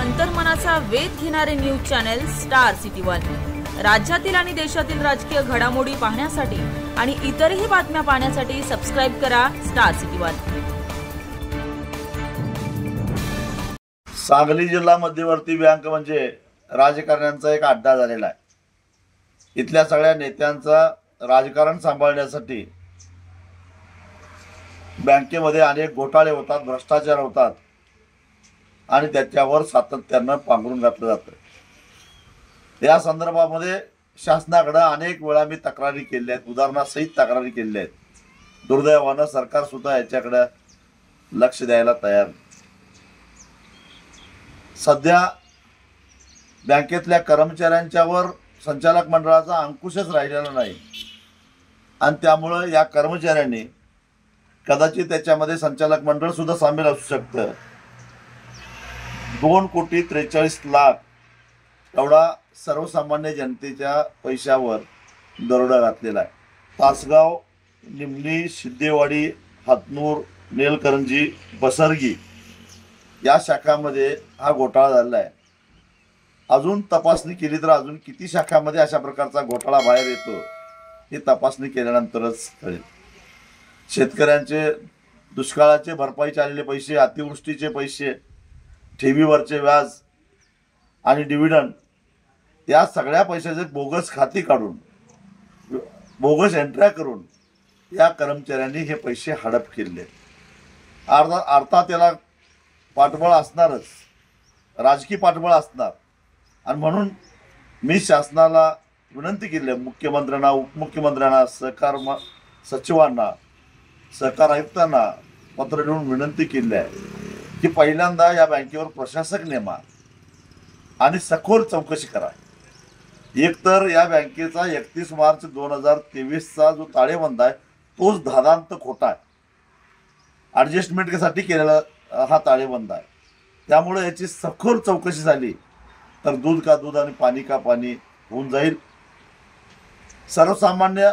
अंतर्मनाचा वेध घेणारे news channel star city one. राज्यातील आणि देशातील राजकीय घडामोडी पाहण्यासाठी आणि इतरही बातम्या पाहण्यासाठी सबस्क्राइब करा स्टार सिटी वन। सांगली जिल्हा मध्यवर्ती बँक म्हणजे राजकारण्यांचा एक अड्डा झालेला आहे। इथल्या सगळ्या नेत्यांचा राजकारण सांभाळण्यासाठी बँकेमध्ये अनेक घोटाळे होतात, भ्रष्टाचार होतात आणि त्याच्यावर सातत्याने पांघरून घातलं जातं। या संदर्भामध्ये शासनाकडे अनेक वेळा मी तक्रारी केल्या आहेत, उदाहरणासहित तक्रारी केल्या आहेत। दुर्दैवाने सरकार सुद्धा याच्याकडे लक्ष द्यायला तयार नाही। सध्या बँकेतल्या कर्मचाऱ्यांच्यावर संचालक मंडळाचा अंकुशच राहिलेला नाही आणि त्यामुळे या कर्मचाऱ्यांनी कदाचित त्याच्यामध्ये संचालक मंडळ सुद्धा सामील असू शकतं। 2,43,00,000 एवढा सर्वसामान्य जनतेच्या पैशावर दरोडा घातलेला आहे। तासगाव, निमणी, सिद्धेवाडी, हातनूर, नेलकरंजी, बसरगी या शाखांमध्ये हा घोटाळा झालेला आहे। अजून तपासणी केली तर अजून किती शाखांमध्ये अशा प्रकारचा घोटाळा बाहेर येतो हे तपासणी केल्यानंतरच कळेल। शेतकऱ्यांचे दुष्काळाचे भरपाईचे आलेले पैसे, अतिवृष्टीचे पैसे, ठेवीवरचे व्याज आणि डिव्हिडंड या सगळ्या पैशाचे बोगस खाती काढून, बोगस एंट्र्या करून या कर्मचाऱ्यांनी हे पैसे हडप केले। अर्थात त्याला पाठबळ असणारच, राजकीय पाठबळ असणार आणि म्हणून मी शासनाला विनंती केली आहे, मुख्यमंत्र्यांना, उपमुख्यमंत्र्यांना, सहकार सचिवांना, सहकार आयुक्तांना पत्र लिहून विनंती केली आहे की पहिल्यांदा या बँकेवर प्रशासक नेमा आणि सखोल चौकशी करा। एकतर या बँकेचा 31 मार्च 2023चा जो ताळेबंद आहे तोच धादांत खोटा आहे। ॲडजस्टमेंटसाठी केलेला हा ताळेबंद आहे। त्यामुळे याची सखोल चौकशी झाली तर दूध का दूध आणि पाणी का पाणी होऊन जाईल। सर्वसामान्य